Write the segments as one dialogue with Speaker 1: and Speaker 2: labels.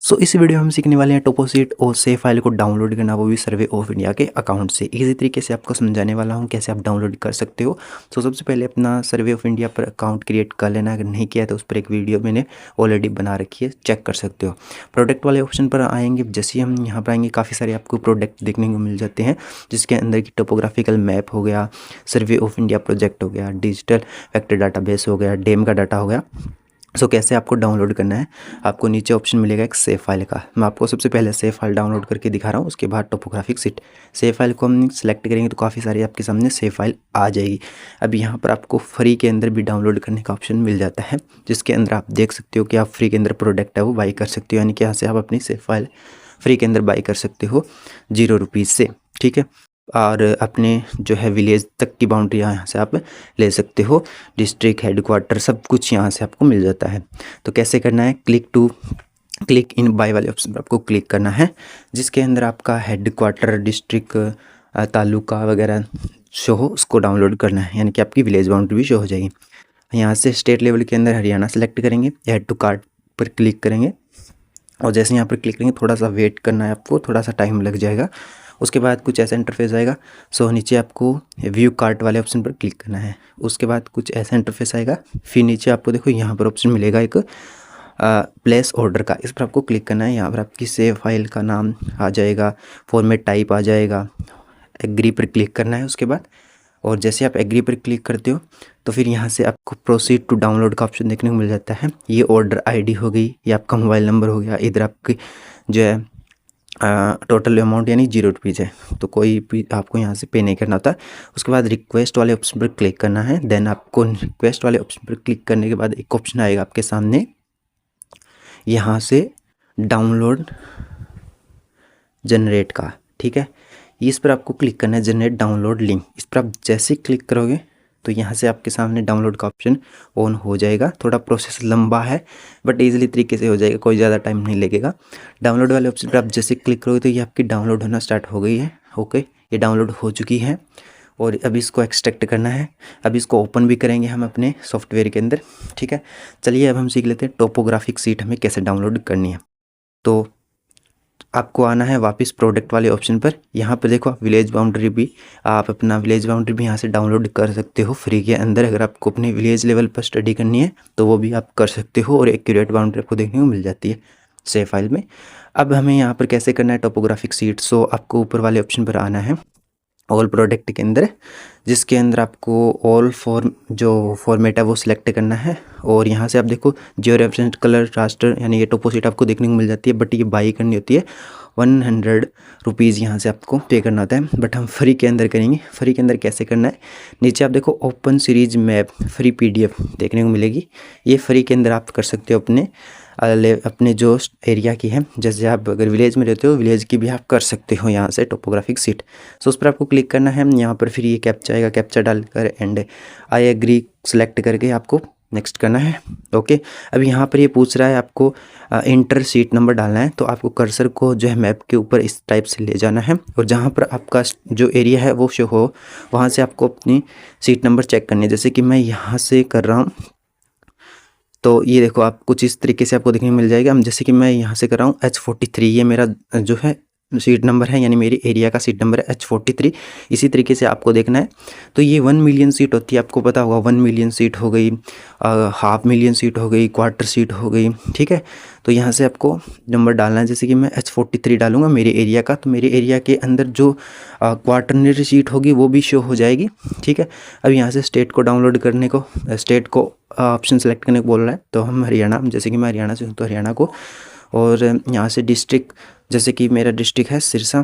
Speaker 1: सो इस वीडियो में हम सीखने वाले हैं टोपोशीट और सेव फाइल को डाउनलोड करना, वो भी सर्वे ऑफ इंडिया के अकाउंट से। इसी तरीके से आपको समझाने वाला हूं कैसे आप डाउनलोड कर सकते हो। तो सबसे पहले अपना सर्वे ऑफ इंडिया पर अकाउंट क्रिएट कर लेना। अगर नहीं किया तो उस पर एक वीडियो मैंने ऑलरेडी बना रखी है, चेक कर सकते हो। प्रोडक्ट वाले ऑप्शन पर आएंगे, जैसे ही हम यहाँ पर आएंगे काफ़ी सारे आपको प्रोडक्ट देखने को मिल जाते हैं, जिसके अंदर की टोपोग्राफिकल मैप हो गया, सर्वे ऑफ इंडिया प्रोजेक्ट हो गया, डिजिटल वेक्टर डाटाबेस हो गया, डेम का डाटा हो गया। सो कैसे आपको डाउनलोड करना है, आपको नीचे ऑप्शन मिलेगा एक सेव फाइल का। मैं आपको सबसे पहले सेव फाइल डाउनलोड करके दिखा रहा हूँ, उसके बाद टोपोग्राफिक सीट। सेव फाइल को हम सेलेक्ट करेंगे तो काफ़ी सारी आपके सामने सेव फाइल आ जाएगी। अब यहाँ पर आपको फ्री के अंदर भी डाउनलोड करने का ऑप्शन मिल जाता है, जिसके अंदर आप देख सकते हो कि आप फ्री के अंदर प्रोडक्ट है वो बाई कर सकते हो, यानी कि यहाँ से आप अपनी सेव फाइल फ्री के अंदर बाई कर सकते हो 0 रुपीज़ से। ठीक है, और अपने जो है विलेज तक की बाउंड्री यहाँ से आप ले सकते हो, डिस्ट्रिक्ट हेडक्वार्टर सब कुछ यहाँ से आपको मिल जाता है। तो कैसे करना है, क्लिक इन बाय वाले ऑप्शन पर आपको क्लिक करना है, जिसके अंदर आपका हेडक्वार्टर, डिस्ट्रिक्ट, तालुका वगैरह शो हो, उसको डाउनलोड करना है, यानी कि आपकी विलेज बाउंड्री भी शो हो जाएगी। यहाँ से स्टेट लेवल के अंदर हरियाणा सेलेक्ट करेंगे, ऐड टू कार्ट पर क्लिक करेंगे, और जैसे यहाँ पर क्लिक करेंगे थोड़ा सा वेट करना है आपको, थोड़ा सा टाइम लग जाएगा। उसके बाद कुछ ऐसा इंटरफेस आएगा। सो नीचे आपको व्यू कार्ट वाले ऑप्शन पर क्लिक करना है, उसके बाद कुछ ऐसा इंटरफेस आएगा। फिर नीचे आपको देखो यहाँ पर ऑप्शन मिलेगा एक प्लेस ऑर्डर का, इस पर आपको क्लिक करना है। यहाँ पर आपकी सेव फाइल का नाम आ जाएगा, फॉर्मेट टाइप आ जाएगा, एग्री पर क्लिक करना है उसके बाद। और जैसे आप एग्री पर क्लिक करते हो तो फिर यहाँ से आपको प्रोसीड टू डाउनलोड का ऑप्शन देखने को मिल जाता है। ये ऑर्डर आईडी हो गई, ये आपका मोबाइल नंबर हो गया, इधर आपकी जो है टोटल अमाउंट यानी 0 रुपीज़ है, तो कोई भी आपको यहाँ से पे नहीं करना होता। उसके बाद रिक्वेस्ट वाले ऑप्शन पर क्लिक करना है। देन आपको रिक्वेस्ट वाले ऑप्शन पर क्लिक करने के बाद एक ऑप्शन आएगा आपके सामने, यहाँ से डाउनलोड जनरेट का। ठीक है, इस पर आपको क्लिक करना है, जनरेट डाउनलोड लिंक। इस पर आप जैसे क्लिक करोगे तो यहाँ से आपके सामने डाउनलोड का ऑप्शन ऑन हो जाएगा। थोड़ा प्रोसेस लंबा है बट ईजिली तरीके से हो जाएगा, कोई ज़्यादा टाइम नहीं लगेगा। डाउनलोड वाले ऑप्शन पर आप जैसे क्लिक करोगे तो ये आपकी डाउनलोड होना स्टार्ट हो गई है। ओके, ये डाउनलोड हो चुकी है और अब इसको एक्सट्रैक्ट करना है। अब इसको ओपन भी करेंगे हम अपने सॉफ्टवेयर के अंदर। ठीक है, चलिए अब हम सीख लेते हैं टोपोग्राफिक सीट हमें कैसे डाउनलोड करनी है। तो आपको आना है वापस प्रोडक्ट वाले ऑप्शन पर। यहाँ पर देखो विलेज बाउंड्री भी, आप अपना विलेज बाउंड्री भी यहाँ से डाउनलोड कर सकते हो फ्री के अंदर। अगर आपको अपने विलेज लेवल पर स्टडी करनी है तो वो भी आप कर सकते हो, और एक्यूरेट बाउंड्री आपको देखने को मिल जाती है सेव फाइल में। अब हमें यहाँ पर कैसे करना है टोपोग्राफिक सीट। सो आपको ऊपर वाले ऑप्शन पर आना है, ऑल प्रोडक्ट के अंदर, जिसके अंदर आपको ऑल जो फॉर्मेट है वो सिलेक्ट करना है। और यहाँ से आप देखो जियो रेफरेंस कलर रास्टर, यानी ये टोपोशीट आपको देखने को मिल जाती है, बट ये बाई करनी होती है 100 रुपीज़ यहाँ से आपको पे करना होता है। बट हम फ्री के अंदर करेंगे। फ्री के अंदर कैसे करना है, नीचे आप देखो open series map free PDF देखने को मिलेगी। ये फ्री के अंदर आप कर सकते हो अपने जो एरिया की है। जैसे आप अगर विलेज में रहते हो, विलेज की भी आप कर सकते हो यहाँ से टोपोग्राफिक सीट। सो उस पर आपको क्लिक करना है। यहाँ पर फिर ये कैप्चा आएगा, कैप्चा डालकर एंड आई एग्री सेलेक्ट करके आपको नेक्स्ट करना है। ओके, अब यहाँ पर ये पूछ रहा है आपको इंटर सीट नंबर डालना है, तो आपको कर्सर को जो है मैप के ऊपर इस टाइप से ले जाना है, और जहाँ पर आपका जो एरिया है वो शो हो वहाँ से आपको अपनी सीट नंबर चेक करनी है। जैसे कि मैं यहाँ से कर रहा हूँ तो ये देखो आप कुछ इस तरीके से आपको देखने को मिल जाएगा। हम जैसे कि मैं यहाँ से कर रहा हूँ H43, ये मेरा जो है सीट नंबर है, यानी मेरी एरिया का सीट नंबर है H43। इसी तरीके से आपको देखना है। तो ये 1 मिलियन सीट होती है, आपको पता होगा 1 मिलियन सीट हो गई, 500,000 सीट हो गई, क्वार्टर सीट हो गई। ठीक है, तो यहाँ से आपको नंबर डालना है। जैसे कि मैं H43 डालूंगा मेरे एरिया का, तो मेरे एरिया के अंदर जो क्वार्टरनरी सीट होगी वो भी शो हो जाएगी। ठीक है, अब यहाँ से स्टेट को डाउनलोड करने को, स्टेट को ऑप्शन सेलेक्ट करने को बोल रहा है, तो हम हरियाणा, जैसे कि मैं हरियाणा से हूँ तो हरियाणा को, और यहाँ से डिस्ट्रिक्ट, जैसे कि मेरा डिस्ट्रिक्ट है सिरसा,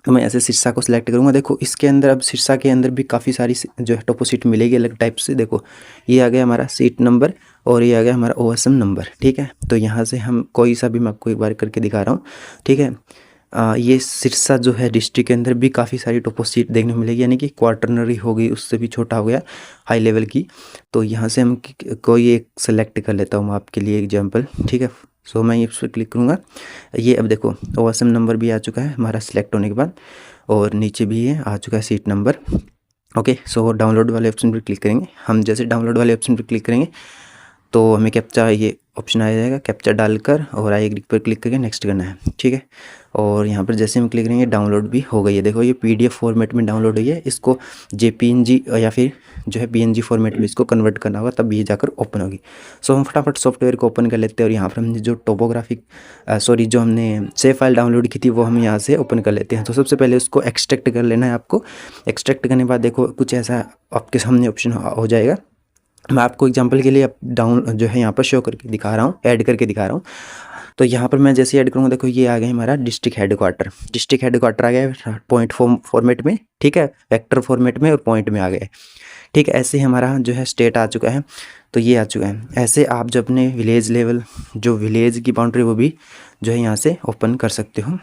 Speaker 1: तो मैं ऐसे सिरसा को सिलेक्ट करूँगा। देखो इसके अंदर, अब सिरसा के अंदर भी काफ़ी सारी जो है टोपो सीट मिलेगी अलग टाइप से। देखो ये आ गया हमारा सीट नंबर और ये आ गया हमारा OSM नंबर। ठीक है, तो यहाँ से हम कोई सा भी, मैं आपको एक बार करके दिखा रहा हूँ। ठीक है, ये सिरसा जो है डिस्ट्रिक्ट के अंदर भी काफ़ी सारी टोपो सीट देखने को मिलेगी, यानी कि क्वार्टरनरी हो गई, उससे भी छोटा हो गया हाई लेवल की। तो यहाँ से हम कोई एक सेलेक्ट कर लेता हूँ आपके लिए एग्जांपल। ठीक है, सो मैं इस पर क्लिक करूँगा। ये अब देखो OSM नंबर भी आ चुका है हमारा सिलेक्ट होने के बाद, और नीचे भी ये आ चुका है seat number. Okay, so download वाले ऑप्शन पर क्लिक करेंगे। हम जैसे डाउनलोड वाले ऑप्शन पर क्लिक करेंगे तो हमें कैप्चा ये ऑप्शन आ जाएगा, कैप्चा डालकर और आई एग्री पर क्लिक करके नेक्स्ट करना है, ठीक है। और यहाँ पर जैसे हम क्लिक करेंगे डाउनलोड भी हो गई है। देखो ये पीडीएफ फॉर्मेट में डाउनलोड हुई है, इसको जेपीएनजी या फिर जो है पीएनजी फॉर्मेट में इसको कन्वर्ट करना होगा, तब ये जाकर ओपन होगी। सो हम फटाफट सॉफ्टवेयर को ओपन कर लेते हैं और यहाँ पर हमने जो जो हमने सेव फाइल डाउनलोड की थी वो हम यहाँ से ओपन कर लेते हैं। तो सबसे पहले उसको एक्सट्रैक्ट कर लेना है आपको। एक्सट्रैक्ट करने के बाद देखो कुछ ऐसा आपके सामने ऑप्शन हो जाएगा। मैं आपको एग्जांपल के लिए जो है यहाँ पर शो करके दिखा रहा हूँ, ऐड करके दिखा रहा हूँ। तो यहाँ पर मैं जैसे ऐड करूँगा देखो ये आ गया हमारा डिस्ट्रिक्ट हेडक्वार्टर आ गया है पॉइंट फॉर्मेट में, ठीक है, वेक्टर फॉर्मेट में और पॉइंट में आ गए, ठीक है। ऐसे हमारा जो है स्टेट आ चुका है, तो ये आ चुका है। ऐसे आप जो अपने विलेज लेवल जो विलेज की बाउंड्री वो भी जो है यहाँ से ओपन कर सकते हो।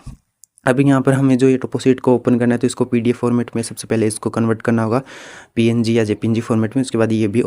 Speaker 1: अभी यहाँ पर हमें जो ये टोपोशीट को ओपन करना है तो इसको पीडीएफ फॉर्मेट में सबसे पहले इसको कन्वर्ट करना होगा पीएनजी या जेपीएनजी फॉर्मेट में, उसके बाद ये भी